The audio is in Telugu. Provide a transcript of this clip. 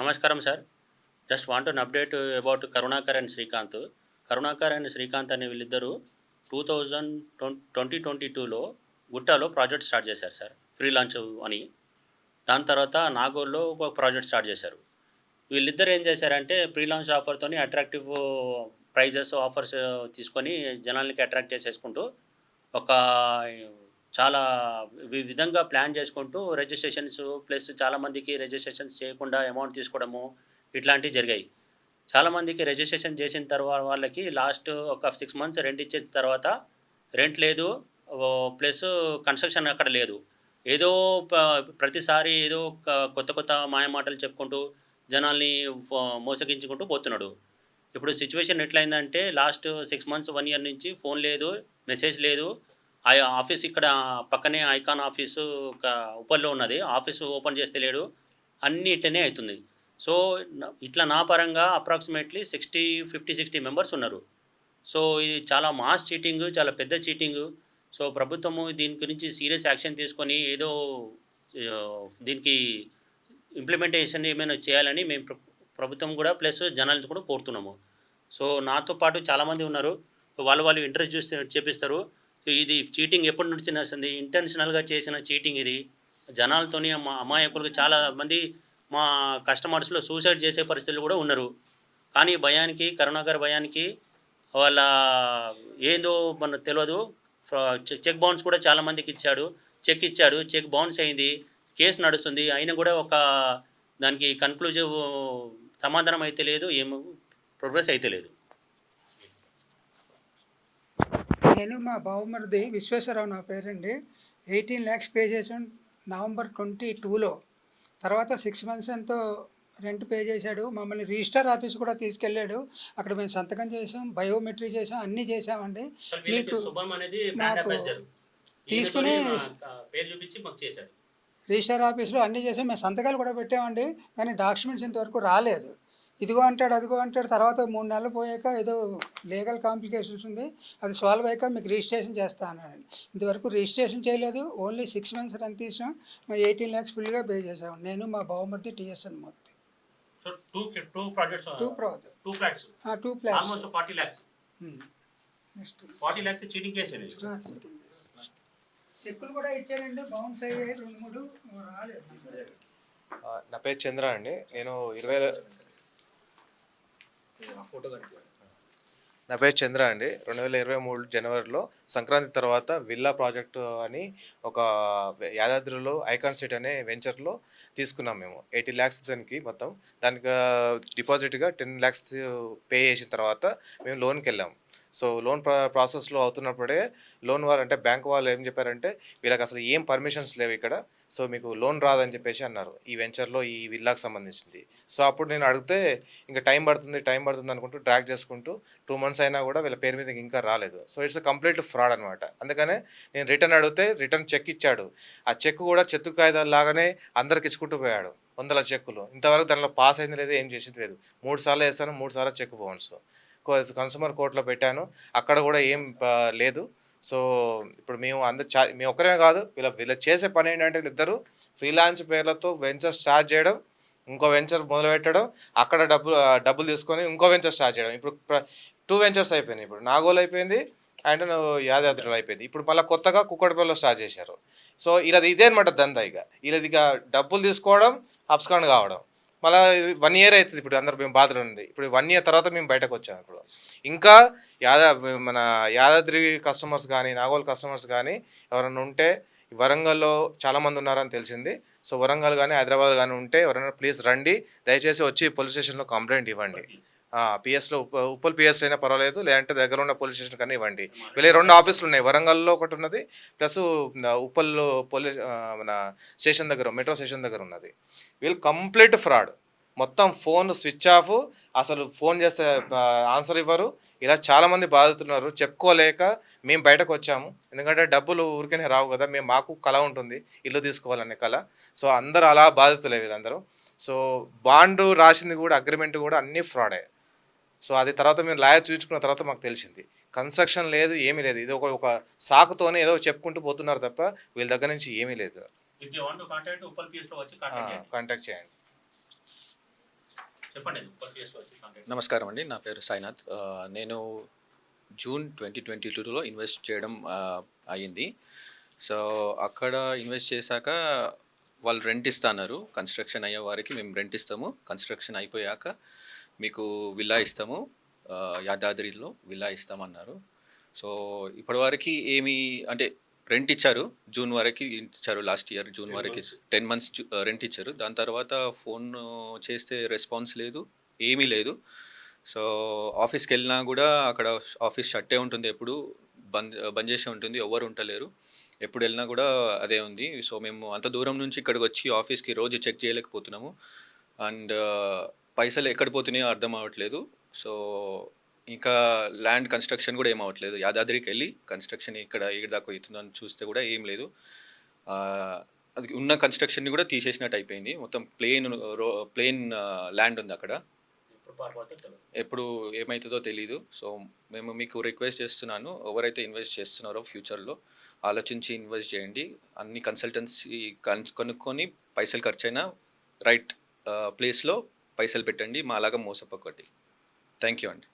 నమస్కారం sir. Just want an update about Karunakar and Srikanth. Karunakar and Srikanth అనే వీళ్ళిద్దరూ 2022లో గుట్టాలో ప్రాజెక్ట్ స్టార్ట్ చేశారు సార్. ఫ్రీ లాంచ్ అని. దాని తర్వాత నాగోల్లో ఒక ప్రాజెక్ట్ స్టార్ట్ చేశారు. వీళ్ళిద్దరు ఏం చేశారంటే ప్రీ లాంచ్ ఆఫర్‌తోని అట్రాక్టివ్ ప్రైజెస్, ఆఫర్స్ తీసుకొని జనాలకి అట్రాక్ట్ చేసేసుకుంటూ ఒక చాలా విధంగా ప్లాన్ చేసుకుంటూ రిజిస్ట్రేషన్స్ ప్లస్ చాలామందికి రిజిస్ట్రేషన్స్ చేయకుండా అమౌంట్ తీసుకోవడము ఇట్లాంటివి జరిగాయి. చాలామందికి రిజిస్ట్రేషన్ చేసిన వాళ్ళకి లాస్ట్ ఒక 6 మంత్స్ రెంట్ ఇచ్చిన తర్వాత రెంట్ లేదు. ప్లస్ కన్‌స్ట్రక్షన్ అక్కడ లేదు. ఏదో ప ప్రతిసారి ఏదో కొత్త కొత్త మాయమాటలు చెప్పుకుంటూ జనాల్ని మోసగించుకుంటూ పోతున్నాడు. ఇప్పుడు సిట్యుయేషన్ ఎట్లయిందంటే లాస్ట్ 6 మంత్స్, 1 ఇయర్ నుంచి ఫోన్ లేదు, మెసేజ్ లేదు. ఆఫీస్ ఇక్కడ పక్కనే ఐకాన్ ఆఫీసు ఉప్పల్‌లో ఉన్నది. ఆఫీసు ఓపెన్ చేస్తే లేడు. అన్నీ ఇట్టనే అయితుంది. సో, ఇట్లా నా పరంగా అప్రాక్సిమేట్‌లీ 50, 60 మెంబర్స్ ఉన్నారు. సో, ఇది చాలా మాస్ చీటింగు, చాలా పెద్ద చీటింగు. సో, ప్రభుత్వము దీని గురించి సీరియస్ యాక్షన్ తీసుకొని ఏదో దీనికి ఇంప్లిమెంటేషన్ ఏమైనా చేయాలని మేము ప్రభుత్వం కూడా ప్లస్ జనాలతో కూడా కోరుతున్నాము. సో, నాతో పాటు చాలామంది ఉన్నారు. వాళ్ళు ఇంట్రడ్యూస్ చేపిస్తారు. సో, ఇది చీటింగ్ ఎప్పటి నుంచి నడుస్తుంది? ఇంటెన్షనల్‌గా చేసిన చీటింగ్ ఇది. జనాలతోని అమాయకులుగా చాలా మంది మా కస్టమర్స్‌లో సూసైడ్ చేసే పరిస్థితులు కూడా ఉన్నారు. కానీ భయానికి, కరుణాకర్ భయానికి వాళ్ళ ఏందో మనకు తెలవదు. చెక్ బౌన్స్ కూడా చాలా మందికిచ్చాడు. చెక్ ఇచ్చాడు. చెక్ బౌన్స్ అయింది. కేస్ నడుస్తుంది. అయినా కూడా ఒక దానికి కన్‌క్లూజివ్ సమాధానం అయితే లేదు. ప్రోగ్రెస్ అయితే లేదు. నేను మా బావమరిది విశ్వేశ్వరరావు నా పేరండి. 18 lakhs పే చేసాం నవంబర్ 22లో. తర్వాత 6 months ఎంతో రెంట్ పే చేశాడు. మమ్మల్ని రిజిస్టర్ ఆఫీస్ కూడా తీసుకెళ్ళాడు. అక్కడ మేము సంతకం చేసాం, బయోమెట్రీ చేసాం, అన్నీ చేసామండి. మీకు మాకు తీసుకుని పేరు చూపించి మాకు చేశాడు. రిజిస్టర్ ఆఫీస్లో అన్నీ చేసాం. మేము సంతకాలు కూడా పెట్టామండి. కానీ డాక్యుమెంట్స్ ఇంతవరకు రాలేదు. ఇదిగో అంటాడు, అదిగో అంటాడు. తర్వాత 3 నెలలు పోయాక ఏదో లీగల్ కాంప్లికేషన్స్ ఉంది, అది సాల్వ్ అయ్యాక మీకు రిజిస్ట్రేషన్ చేస్తా అన్నాడండి. ఇంతవరకు రిజిస్ట్రేషన్ చేయలేదు. ఓన్లీ 6 months రెంట్ తీసాం. 18 lakhs ఫుల్గా పే చేసాం. నేను మా బావమరిది TSN Murthy. So two projects, two flats, almost 40 lakhs. Next 40 lakhs cheating case. చెక్కులు కూడా ఇచ్చాడండి, బౌన్స్ అయ్యాయి 2, 3 రాలేదు. నా పేరు చంద్ర అండి. నేను 20 2023 జనవరిలో సంక్రాంతి తర్వాత విల్లా ప్రాజెక్టు అని ఒక యాదాద్రిలో ఐకాన్ సిటీ అనే వెంచర్లో తీసుకున్నాం మేము. 80 lakhs దానికి మొత్తం. దానికి డిపాజిట్గా 10 lakhs పే చేసిన తర్వాత మేము లోన్కి వెళ్ళాము. సో లోన్ ప్రాసెస్లో అవుతున్నప్పుడే లోన్ వాళ్ళు అంటే బ్యాంక్ వాళ్ళు ఏం చెప్పారంటే వీళ్ళకి అసలు ఏం పర్మిషన్స్ లేవు ఇక్కడ, సో మీకు లోన్ రాదని చెప్పేసి అన్నారు ఈ వెంచర్లో, ఈ విల్లాకు సంబంధించింది. సో అప్పుడు నేను అడిగితే ఇంకా టైం పడుతుంది అనుకుంటూ డ్రాగ్ చేసుకుంటూ 2 months అయినా కూడా వీళ్ళ పేరు మీద ఇంకా రాలేదు. సో ఇట్స్ కంప్లీట్ ఫ్రాడ్ అనమాట. అందుకనే నేను రిటర్న్ అడిగితే రిటర్న్ చెక్ ఇచ్చాడు. ఆ చెక్ కూడా చెత్త కాగితాలు లాగానే అందరికి ఇచ్చుకుంటూ పోయాడు. 100 చెక్కులు. ఇంతవరకు దానిలో పాస్ అయింది లేదు, ఏం చేసింది లేదు. 3 సార్లు వేస్తాను, 3 సార్లు చెక్ బౌన్స్. కన్స్యూమర్ కోర్టులో పెట్టాను, అక్కడ కూడా ఏం లేదు. సో ఇప్పుడు మేము మేము ఒక్కరే కాదు, వీళ్ళ చేసే పని ఏంటంటే ఇద్దరు ఫ్రీలాన్స్ పేర్లతో వెంచర్ స్టార్ట్ చేయడం, ఇంకో వెంచర్ మొదలుపెట్టడం, అక్కడ డబ్బులు తీసుకొని ఇంకో వెంచర్ స్టార్ట్ చేయడం. ఇప్పుడు 2 వెంచర్స్ అయిపోయినాయి. ఇప్పుడు నాగోల్ అయిపోయింది అండ్ యాదాద్రిలో అయిపోయింది. ఇప్పుడు మళ్ళీ కొత్తగా కుక్కడపల్లిలో స్టార్ట్ చేశారు. సో ఇదే అనమాట దందా. ఇక డబ్బులు తీసుకోవడం, అప్స్కాండ్ కావడం. మళ్ళీ 1 year అవుతుంది. ఇప్పుడు అందరు మేము బాధలో ఉంది. ఇప్పుడు 1 year తర్వాత మేము బయటకు వచ్చాము. ఇప్పుడు ఇంకా మన యాదాద్రి కస్టమర్స్ కానీ, నాగోల్ కస్టమర్స్ కానీ ఎవరైనా ఉంటే వరంగల్లో చాలామంది ఉన్నారని తెలిసింది. సో వరంగల్ కానీ హైదరాబాద్ కానీ ఉంటే ఎవరైనా ప్లీజ్ రండి, దయచేసి వచ్చి పోలీస్ స్టేషన్లో కంప్లైంట్ ఇవ్వండి. పిఎస్లో ఉప్పల్ పిఎస్ అయినా పర్వాలేదు, లేదంటే దగ్గర ఉన్న పోలీస్ స్టేషన్ కన్నా ఇవ్వండి. వీళ్ళ 2 ఆఫీసులు ఉన్నాయి, వరంగల్లో ఒకటి ఉన్నది, ప్లస్ ఉప్పల్లో మన స్టేషన్ దగ్గర, మెట్రో స్టేషన్ దగ్గర ఉన్నది. వీళ్ళు కంప్లీట్ ఫ్రాడ్. మొత్తం ఫోన్ స్విచ్ ఆఫ్, అసలు ఫోన్ చేస్తే ఆన్సర్ ఇవ్వరు. ఇలా చాలామంది బాధితున్నారు. చెప్పుకోలేక మేము బయటకు వచ్చాము. ఎందుకంటే డబ్బులు ఊరికనే రావు కదా, మాకు కళ ఉంటుంది, ఇల్లు తీసుకోవాలనే కళ. సో అందరూ అలా బాధితులే వీళ్ళందరూ. సో బాండ్ రాసింది కూడా, అగ్రిమెంట్ కూడా అన్నీ ఫ్రాడే. సో అది తర్వాత మేము లాయర్ చూపించుకున్న తర్వాత మాకు తెలిసింది కన్స్ట్రక్షన్ లేదు, ఏమీ లేదు. ఇది ఒక సాకుతోనే ఏదో చెప్పుకుంటూ పోతున్నారు తప్ప వీళ్ళ దగ్గర నుంచి ఏమీ లేదు. కాంటాక్ట్ చేయండి. చెప్పండి పర్చేస్ వచ్చి కాంటాక్ట్. నమస్కారం అండి. నా పేరు సాయినాథ్. నేను జూన్ 2022లో ఇన్వెస్ట్ చేయడం అయింది. సో, అక్కడ ఇన్వెస్ట్ చేశాక వాళ్ళు రెంట్ ఇస్తా అన్నారు. కన్‌స్ట్రక్షన్ అయ్యే వారికి మేము రెంట్ ఇస్తాము. కన్‌స్ట్రక్షన్ అయిపోయాక మీకు విల్లా ఇస్తాము. యాదాద్రిలో విల్లా ఇస్తామన్నారు. సో, ఇప్పటివరకి ఏమి అంటే రెంట్ ఇచ్చారు. జూన్ వరకి ఇచ్చారు. లాస్ట్ ఇయర్ జూన్ 10 వరకి months. 10 మంత్స్ రెంట్ ఇచ్చారు. దాని తర్వాత ఫోన్ చేస్తే రెస్పాన్స్ లేదు. ఏమీ లేదు. సో, ఆఫీస్‌కెళ్ళినా గూడా అక్కడ ఆఫీస్ షట్టే ఉంటుంది ఎప్పుడు. బంద్ చేసే ఉంటుంది. ఎవ్వరు ఉంటలేరు. ఎప్పుడెళ్ళినా గూడా అదే ఉంది. సో, మేము అంత దూరం నుంచి ఇక్కడికొచ్చి ఆఫీస్‌కి రోజు చెక్ చేయలేకపోతున్నాము. అండ్ పైసలు ఎక్కడ పోతున్నాయో అర్థం అవ్వట్లేదు. సో, ఇంకా ల్యాండ్ కన్‌స్ట్రక్షన్ గూడా ఏం అవ్వట్లేదు. యాదాద్రికెళ్ళి కన్‌స్ట్రక్షన్ ఏడి దాకా అవుతుందని చూస్తే గూడా ఏం లేదు. అది ఉన్న కన్‌స్ట్రక్షన్‌ని గూడా తీసేసినట్టు అయిపోయింది. మొత్తం ప్లెయిన్ ల్యాండ్ ఉంది అక్కడ. ఎప్పుడు పారిపోతారో తెలియదు. ఎప్పుడు ఏమైతుందో తెలీదు. సో, మేము మీకు రిక్వెస్ట్ చేస్తున్నాను. ఎవరైతే ఇన్వెస్ట్ చేస్తున్నారో ఫ్యూచర్‌లో ఆలోచించి ఇన్వెస్ట్ చేయండి. అన్ని కన్సల్టెన్సీ కనుక్కొని పైసలు ఖర్చయినా రైట్ ప్లేస్‌లో పైసలు పెట్టండి. మాలాగా మోసపోకండి. థ్యాంక్ యూ అండి.